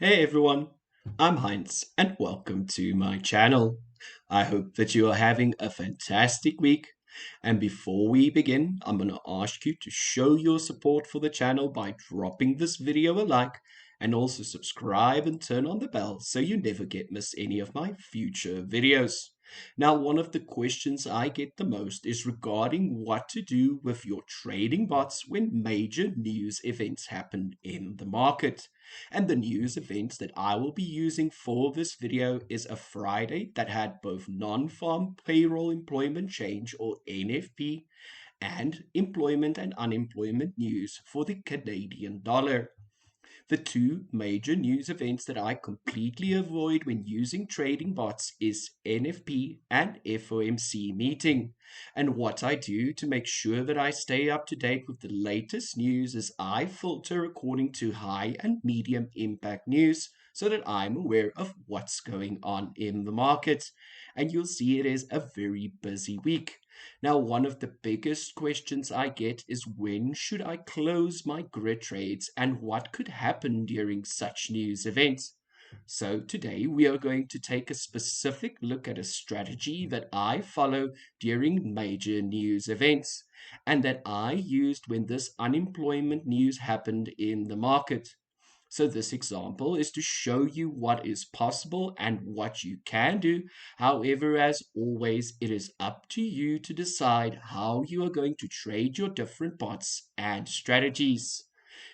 Hey everyone, I'm Heinz and welcome to my channel. I hope that you are having a fantastic week. And before we begin, I'm going to ask you to show your support for the channel by dropping this video a like and also subscribe and turn on the bell so you never miss any of my future videos. Now, one of the questions I get the most is regarding what to do with your trading bots when major news events happen in the market. And the news events that I will be using for this video is a Friday that had both non-farm payroll employment change or NFP and employment and unemployment news for the Canadian dollar. The two major news events that I completely avoid when using trading bots is NFP and FOMC meeting. And what I do to make sure that I stay up to date with the latest news is I filter according to high and medium impact news so that I'm aware of what's going on in the market. And you'll see it is a very busy week. Now, one of the biggest questions I get is when should I close my grid trades and what could happen during such news events? So, today we are going to take a specific look at a strategy that I follow during major news events and that I used when this unemployment news happened in the market. So this example is to show you what is possible and what you can do. However, as always, it is up to you to decide how you are going to trade your different bots and strategies.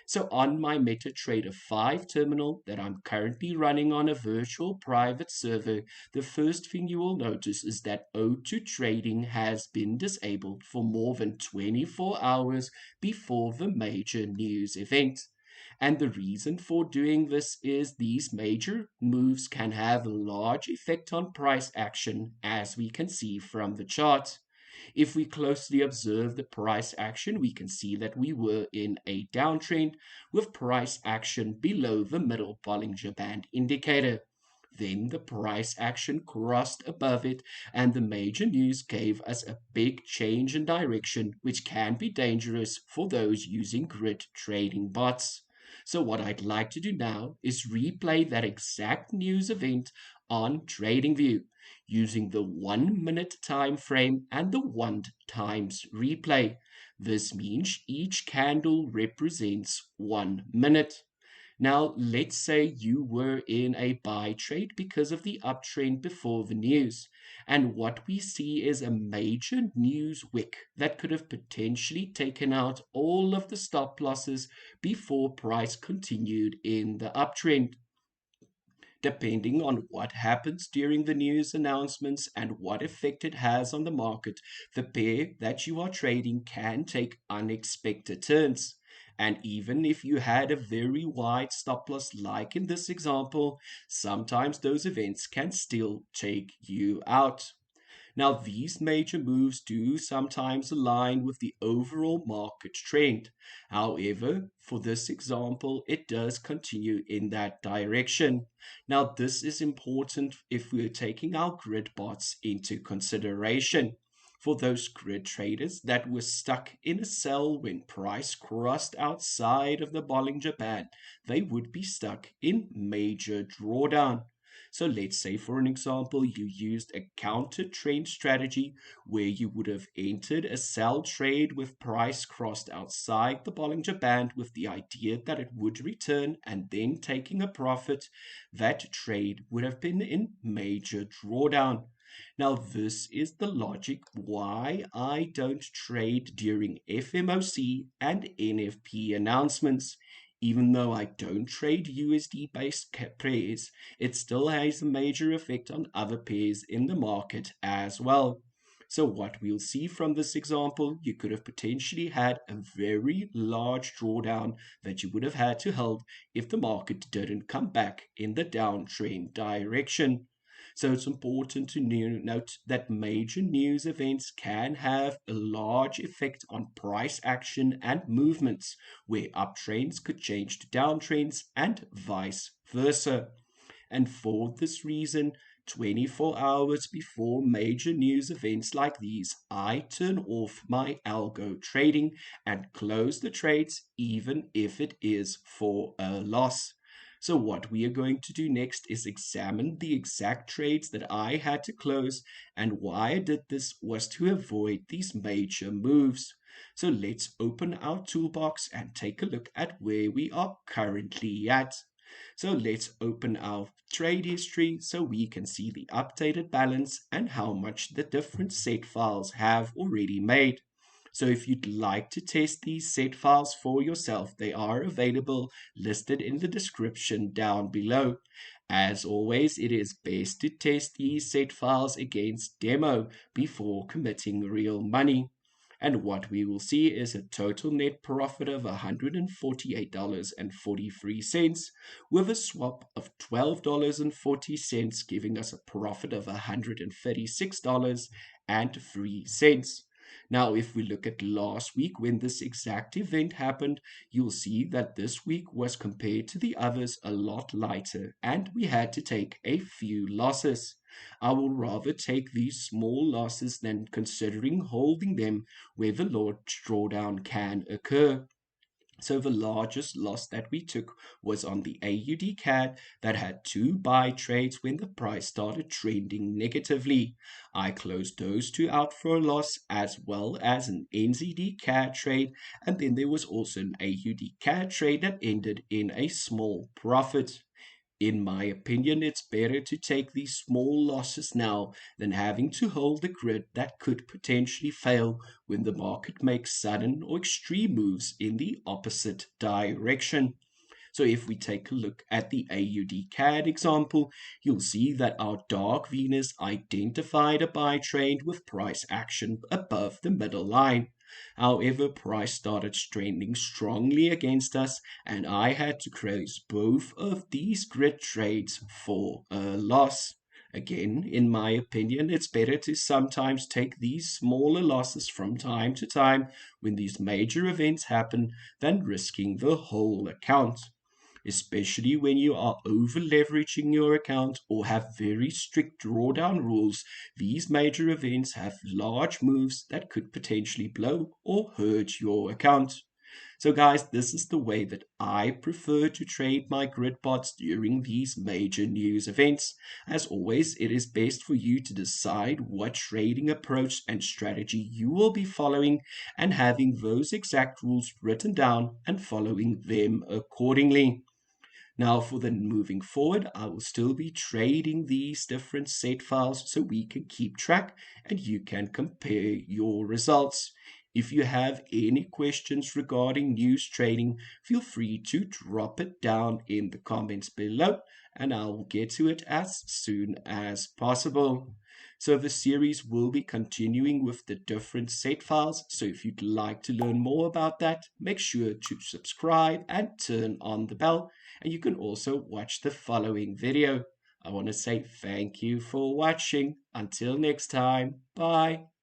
So on my MetaTrader 5 terminal that I'm currently running on a virtual private server, the first thing you will notice is that O2 trading has been disabled for more than 24 hours before the major news event. And the reason for doing this is these major moves can have a large effect on price action, as we can see from the chart. If we closely observe the price action, we can see that we were in a downtrend with price action below the middle Bollinger Band indicator. Then the price action crossed above it, and the major news gave us a big change in direction, which can be dangerous for those using grid trading bots. So, what I'd like to do now is replay that exact news event on TradingView using the 1 minute time frame and the 1 times replay. This means each candle represents 1 minute. Now, let's say you were in a buy trade because of the uptrend before the news. And what we see is a major news wick that could have potentially taken out all of the stop losses before price continued in the uptrend. Depending on what happens during the news announcements and what effect it has on the market, the pair that you are trading can take unexpected turns. And even if you had a very wide stop loss, like in this example, sometimes those events can still take you out. Now, these major moves do sometimes align with the overall market trend. However, for this example, it does continue in that direction. Now, this is important if we're taking our grid bots into consideration. For those grid traders that were stuck in a sell when price crossed outside of the Bollinger Band, they would be stuck in major drawdown. So let's say, for an example, you used a counter trend strategy where you would have entered a sell trade with price crossed outside the Bollinger Band with the idea that it would return and then taking a profit. That trade would have been in major drawdown. Now, this is the logic why I don't trade during FMOC and NFP announcements. Even though I don't trade USD based pairs, it still has a major effect on other pairs in the market as well. So, what we'll see from this example, you could have potentially had a very large drawdown that you would have had to hold if the market didn't come back in the downtrend direction. So it's important to note that major news events can have a large effect on price action and movements, where uptrends could change to downtrends and vice versa. And for this reason, 24 hours before major news events like these, I turn off my algo trading and close the trades even if it is for a loss. So what we are going to do next is examine the exact trades that I had to close, and why I did this was to avoid these major moves. So let's open our toolbox and take a look at where we are currently at. So let's open our trade history so we can see the updated balance and how much the different set files have already made. So if you'd like to test these set files for yourself, they are available listed in the description down below. As always, it is best to test these set files against demo before committing real money. And what we will see is a total net profit of $148.43 with a swap of $12.40, giving us a profit of $136.03. Now, if we look at last week when this exact event happened, you'll see that this week was compared to the others a lot lighter, and we had to take a few losses. I will rather take these small losses than considering holding them where the large drawdown can occur. So the largest loss that we took was on the AUD CAD that had two buy trades when the price started trending negatively. I closed those two out for a loss, as well as an NZD CAD trade, and then there was also an AUD CAD trade that ended in a small profit. In my opinion, it's better to take these small losses now than having to hold a grid that could potentially fail when the market makes sudden or extreme moves in the opposite direction. So if we take a look at the AUD CAD example, you'll see that our dark Venus identified a buy trade with price action above the middle line. However, price started trending strongly against us, and I had to close both of these grid trades for a loss. Again, in my opinion, it's better to sometimes take these smaller losses from time to time when these major events happen than risking the whole account, especially when you are over leveraging your account or have very strict drawdown rules. These major events have large moves that could potentially blow or hurt your account. So, guys, this is the way that I prefer to trade my grid bots during these major news events. As always, it is best for you to decide what trading approach and strategy you will be following and having those exact rules written down and following them accordingly. Now, for the moving forward, I will still be trading these different set files so we can keep track and you can compare your results. If you have any questions regarding news trading, feel free to drop it down in the comments below and I'll get to it as soon as possible. So the series will be continuing with the different set files. So if you'd like to learn more about that, make sure to subscribe and turn on the bell. And you can also watch the following video. I want to say thank you for watching. Until next time, bye.